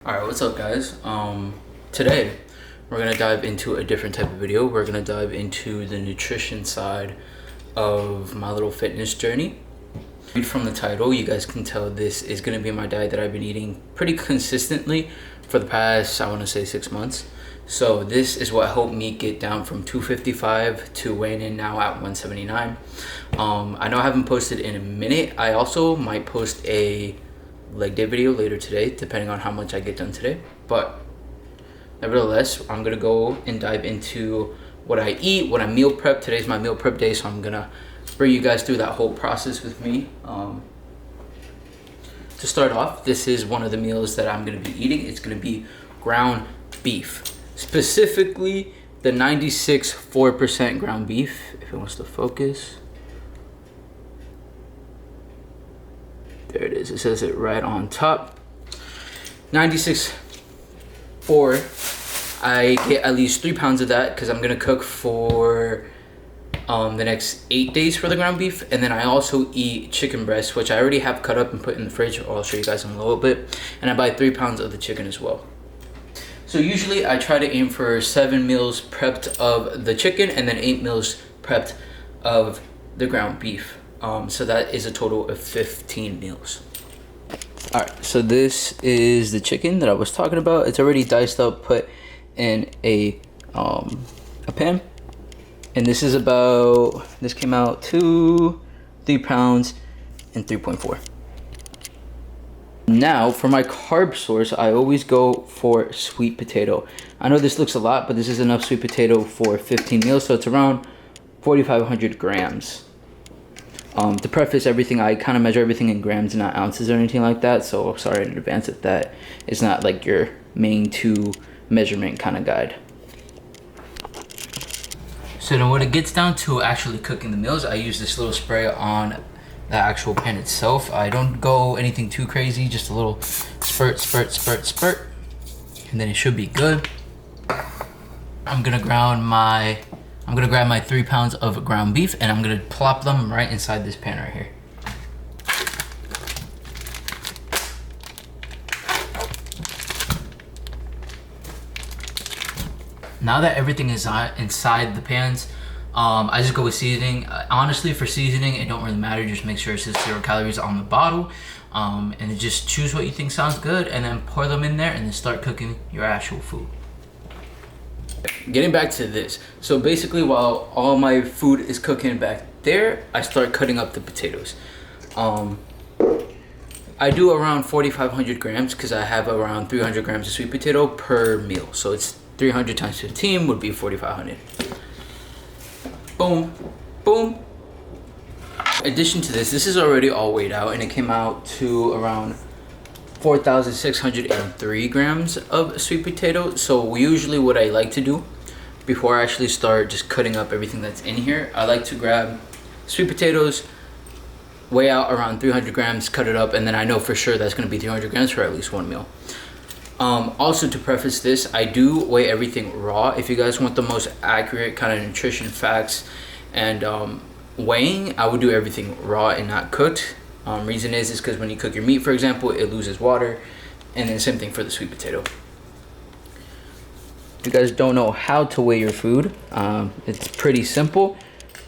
Alright, what's up guys? Today we're gonna dive into a different type of video. We're gonna dive into the nutrition side of my little fitness journey. From the title, you guys can tell this is gonna be my diet that I've been eating pretty consistently for the past, I wanna say 6 months. So this is what helped me get down from 255 to weighing in now at 179. I know I haven't posted in a minute. I also might post a leg day video later today, depending on how much I get done today. But nevertheless, I'm gonna go and dive into what I eat, what I meal prep. Today's my meal prep day, so I'm gonna bring you guys through that whole process with me. To start off, this is one of the meals that I'm gonna be eating. It's gonna be ground beef, specifically the 96.4% ground beef. If it wants to focus. There it is. It says it right on top. 96.4. I get at least 3 pounds of that because I'm gonna cook for the next 8 days for the ground beef, and then I also eat chicken breast, which I already have cut up and put in the fridge. I'll show you guys in a little bit. And I buy 3 pounds of the chicken as well. So usually I try to aim for 7 meals prepped of the chicken and then 8 meals prepped of the ground beef. So that is a total of 15 meals. All right, so this is the chicken that I was talking about. It's already diced up, put in a pan. And this is about, this came out to 3 pounds and 3.4. Now for my carb source, I always go for sweet potato. I know this looks a lot, but this is enough sweet potato for 15 meals. So it's around 4,500 grams. To preface everything, I kind of measure everything in grams and not ounces or anything like that. So sorry in advance if that is not like your main to measurement kind of guide. So then when it gets down to actually cooking the meals, I use this little spray on the actual pan itself. I don't go anything too crazy, just a little spurt, spurt, spurt, spurt. And then it should be good. I'm gonna grab my 3 pounds of ground beef and I'm gonna plop them right inside this pan right here. Now that everything is inside the pans, I just go with seasoning. Honestly, for seasoning, it don't really matter. Just make sure it says 0 calories on the bottle. And then just choose what you think sounds good and then pour them in there and then start cooking your actual food. Getting back to this, so basically while all my food is cooking back there, I start cutting up the potatoes. I do around 4,500 grams because I have around 300 grams of sweet potato per meal. So it's 300 times 15 would be 4,500. Boom, boom. In addition to this is already all weighed out and it came out to around 4,603 grams of sweet potato. So usually what I like to do before I actually start just cutting up everything that's in here, I like to grab sweet potatoes, weigh out around 300 grams, cut it up, and then I know for sure that's gonna be 300 grams for at least one meal. Also to preface this, I do weigh everything raw. If you guys want the most accurate kind of nutrition facts and weighing, I would do everything raw and not cooked. Reason is because when you cook your meat, for example, it loses water, and then same thing for the sweet potato. If you guys don't know how to weigh your food, it's pretty simple.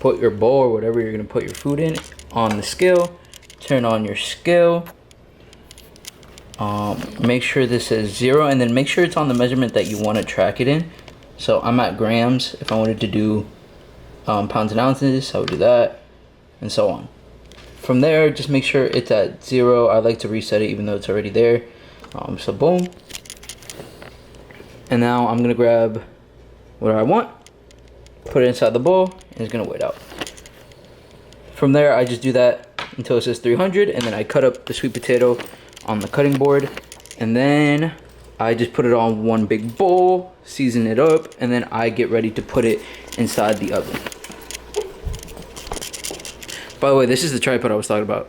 Put your bowl or whatever you're gonna put your food in on the scale, turn on your scale, make sure this says 0, and then make sure it's on the measurement that you want to track it in. So I'm at grams. If I wanted to do pounds and ounces, I would do that, and so on. From there, just make sure it's at 0. I like to reset it even though it's already there. So boom. And now I'm gonna grab what I want, put it inside the bowl, and it's gonna weigh it out. From there, I just do that until it says 300, and then I cut up the sweet potato on the cutting board, and then I just put it on one big bowl, season it up, and then I get ready to put it inside the oven. By the way, this is the tripod I was talking about.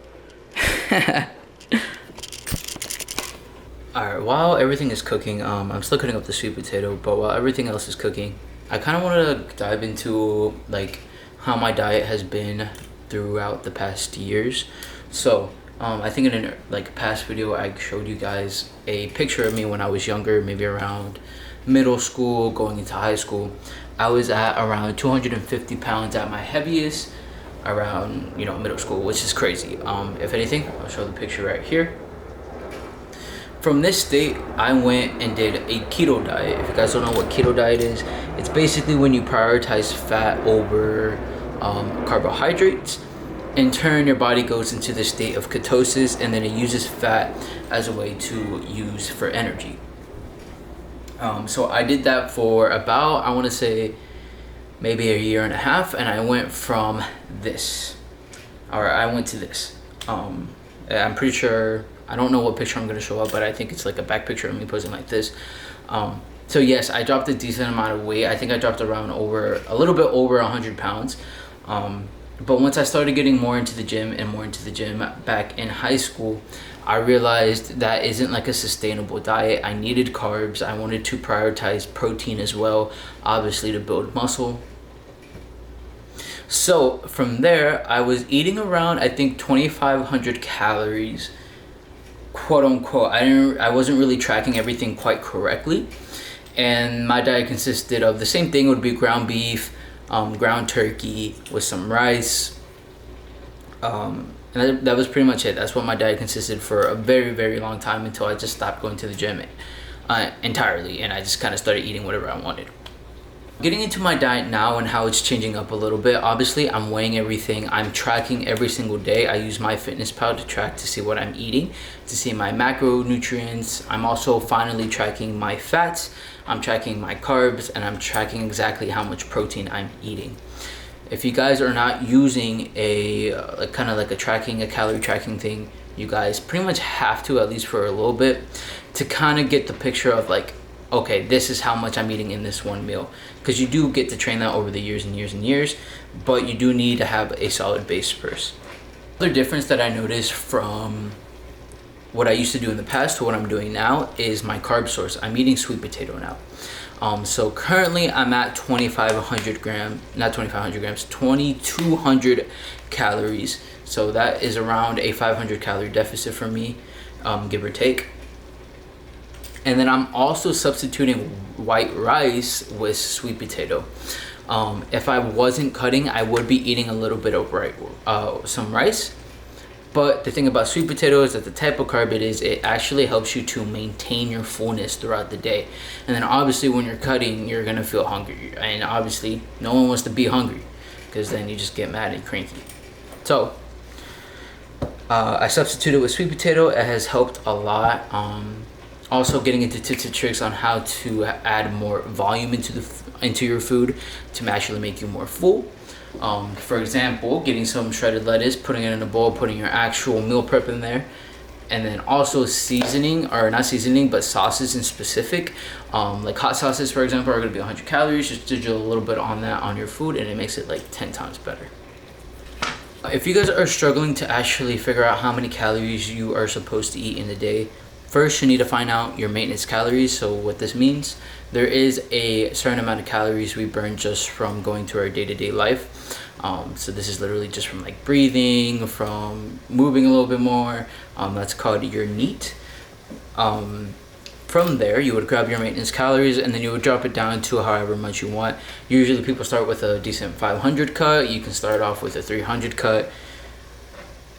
Alright, while everything is cooking, I'm still cutting up the sweet potato, but while everything else is cooking, I kind of want to dive into like how my diet has been throughout the past years. So I think in a like past video I showed you guys a picture of me when I was younger, maybe around middle school going into high school. I was at around 250 pounds at my heaviest around, you know, middle school, which is crazy. If anything, I'll show the picture right here. From this state, I went and did a keto diet. If you guys don't know what keto diet is, it's basically when you prioritize fat over carbohydrates. In turn, your body goes into the state of ketosis, and then it uses fat as a way to use for energy. So I did that for about, I want to say, maybe a year and a half, and I went from this, or I went to this. I'm pretty sure, I don't know what picture I'm going to show up, but I think it's like a back picture of me posing like this. So yes, I dropped a decent amount of weight. I think I dropped around a little bit over 100 pounds. But once I started getting more into the gym and more into the gym back in high school, I realized that isn't like a sustainable diet. I needed carbs. I wanted to prioritize protein as well, obviously to build muscle. So from there, I was eating around, I think, 2,500 calories, quote unquote. I wasn't really tracking everything quite correctly. And my diet consisted of the same thing. It would be ground beef, ground turkey with some rice. And that was pretty much it. That's what my diet consisted for a very, very long time, until I just stopped going to the gym entirely, and I just kind of started eating whatever I wanted. Getting into my diet now and how it's changing up a little bit. Obviously, I'm weighing everything. I'm tracking every single day. I use MyFitnessPal to track to see what I'm eating, to see my macronutrients. I'm also finally tracking my fats. I'm tracking my carbs, and I'm tracking exactly how much protein I'm eating. If you guys are not using a kind of like a calorie tracking thing, you guys pretty much have to, at least for a little bit, to kind of get the picture of like, okay, this is how much I'm eating in this one meal. Because you do get to train that over the years and years and years, but you do need to have a solid base first. Another difference that I noticed from what I used to do in the past to what I'm doing now is my carb source. I'm eating sweet potato now. So currently I'm at 2,200 calories. So that is around a 500 calorie deficit for me, give or take. And then I'm also substituting white rice with sweet potato. If I wasn't cutting, I would be eating a little bit of some rice. But the thing about sweet potato is that the type of carb it is, it actually helps you to maintain your fullness throughout the day. And then obviously when you're cutting, you're gonna feel hungry. And obviously no one wants to be hungry, because then you just get mad and cranky. So I substituted with sweet potato. It has helped a lot. Also getting into tips and tricks on how to add more volume into your food to actually make you more full. For example, getting some shredded lettuce, putting it in a bowl, putting your actual meal prep in there, and then also seasoning, or not seasoning, but sauces in specific. Like hot sauces, for example, are going to be 100 calories. Just do a little bit on that on your food, and it makes it like 10 times better. If you guys are struggling to actually figure out how many calories you are supposed to eat in a day, first you need to find out your maintenance calories. So what this means, there is a certain amount of calories we burn just from going through our day-to-day life. So this is literally just from like breathing, from moving a little bit more. That's called your NEAT. From there, you would grab your maintenance calories, and then you would drop it down to however much you want. Usually people start with a decent 500 cut. You can start off with a 300 cut.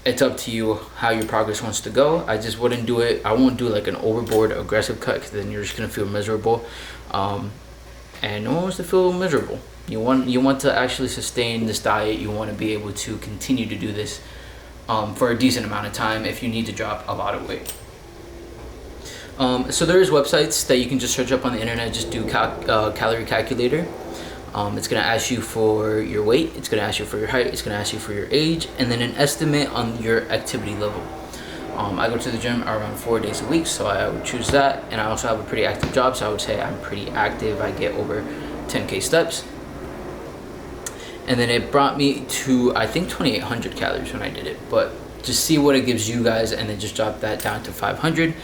It's up to you how your progress wants to go. I just wouldn't do it. I won't do like an overboard aggressive cut, because then you're just gonna feel miserable. And no one wants to feel miserable. You want to actually sustain this diet. You want to be able to continue to do this for a decent amount of time if you need to drop a lot of weight. So there's websites that you can just search up on the internet. Just do calorie calculator. It's going to ask you for your weight, it's going to ask you for your height, it's going to ask you for your age, and then an estimate on your activity level. I go to the gym around 4 days a week, so I would choose that. And I also have a pretty active job, so I would say I'm pretty active. I get over 10K steps. And then it brought me to, I think, 2,800 calories when I did it. But just see what it gives you guys, and then just drop that down to 500,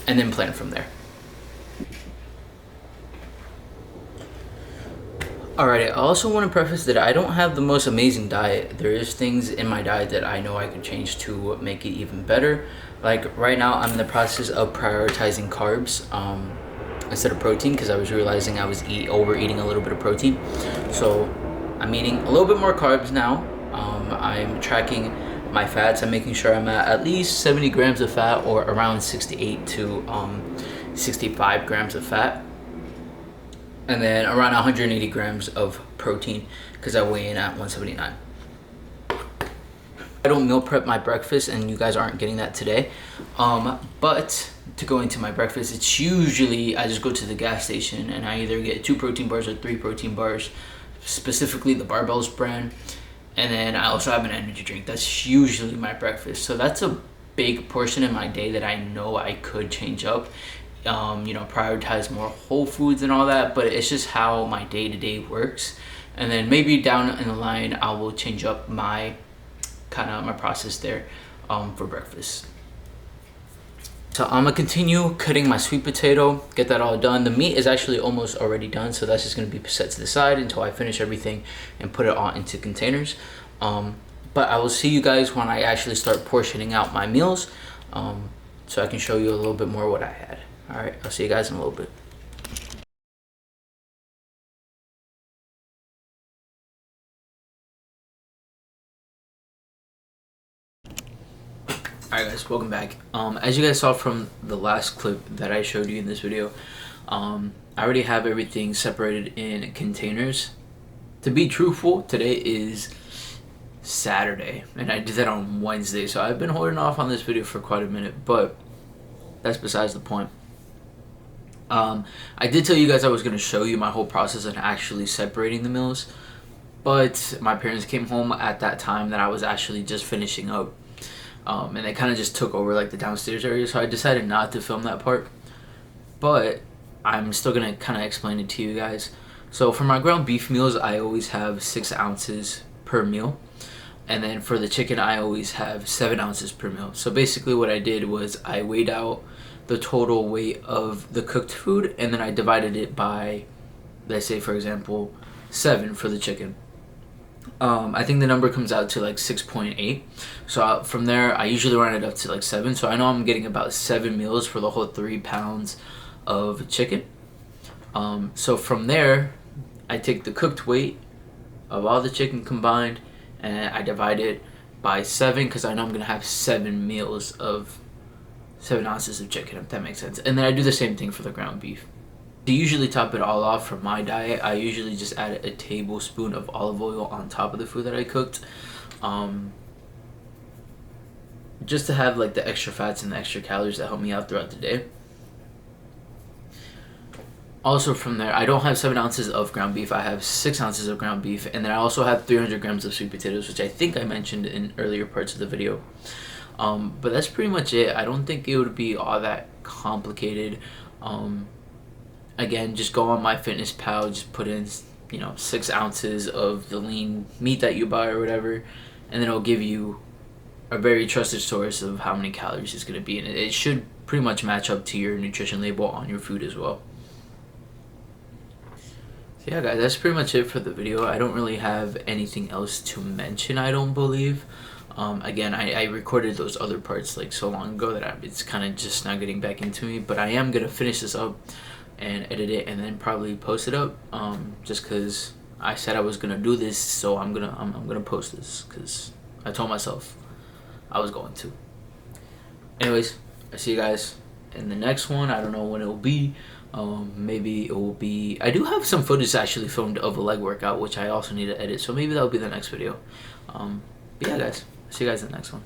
and then plan from there. Alright, I also want to preface that I don't have the most amazing diet. There is things in my diet that I know I could change to make it even better. Like right now, I'm in the process of prioritizing carbs instead of protein because I was realizing I was overeating a little bit of protein. So I'm eating a little bit more carbs now. I'm tracking my fats. I'm making sure I'm at least 70 grams of fat or around 68 to 65 grams of fat, and then around 180 grams of protein because I weigh in at 179. I don't meal prep my breakfast, and you guys aren't getting that today. But to go into my breakfast, it's usually I just go to the gas station and I either get 2 protein bars or 3 protein bars, specifically the Barbells brand, and then I also have an energy drink. That's usually my breakfast. So that's a big portion of my day that I know I could change up. Prioritize more whole foods and all that, but it's just how my day-to-day works. And then maybe down in the line I will change up my process there for breakfast. So I'm gonna continue cutting my sweet potato, get that all done. The meat is actually almost already done, so that's just gonna be set to the side until I finish everything and put it all into containers. But I will see you guys when I actually start portioning out my meals, so I can show you a little bit more what I had. All right, I'll see you guys in a little bit. Alright guys, welcome back. As you guys saw from the last clip that I showed you in this video, I already have everything separated in containers. To be truthful, today is Saturday, and I did that on Wednesday, so I've been holding off on this video for quite a minute, but that's besides the point. I did tell you guys I was going to show you my whole process on actually separating the meals, but my parents came home at that time that I was actually just finishing up, and they kind of just took over like the downstairs area, so I decided not to film that part, but I'm still going to kind of explain it to you guys. So for my ground beef meals, I always have 6 ounces per meal, and then for the chicken I always have 7 ounces per meal. So basically what I did was I weighed out the total weight of the cooked food, and then I divided it by, let's say for example, 7 for the chicken. I think the number comes out to like 6.8. So from there I usually run it up to like 7, so I know I'm getting about 7 meals for the whole 3 pounds of chicken. So from there I take the cooked weight of all the chicken combined and I divide it by 7 because I know I'm gonna have 7 meals of 7 ounces of chicken, if that makes sense. And then I do the same thing for the ground beef. To usually top it all off for my diet, I usually just add a tablespoon of olive oil on top of the food that I cooked, just to have like the extra fats and the extra calories that help me out throughout the day. Also from there, I don't have 7 ounces of ground beef, I have 6 ounces of ground beef, and then I also have 300 grams of sweet potatoes, which I think I mentioned in earlier parts of the video. But that's pretty much it. I don't think it would be all that complicated. Again, just go on MyFitnessPal, just put in 6 ounces of the lean meat that you buy or whatever, and then it'll give you a very trusted source of how many calories it's going to be, and it should pretty much match up to your nutrition label on your food as well. So yeah guys, that's pretty much it for the video. I don't really have anything else to mention, I don't believe. Again, I recorded those other parts like so long ago that it's kind of just now getting back into me, but I am going to finish this up and edit it and then probably post it up, just because I said I was going to do this, so I'm gonna post this because I told myself I was going to. Anyways, I see you guys in the next one. I don't know when it will be. Maybe it will be, I do have some footage actually filmed of a leg workout, which I also need to edit, so maybe that'll be the next video. But yeah guys, see you guys in the next one.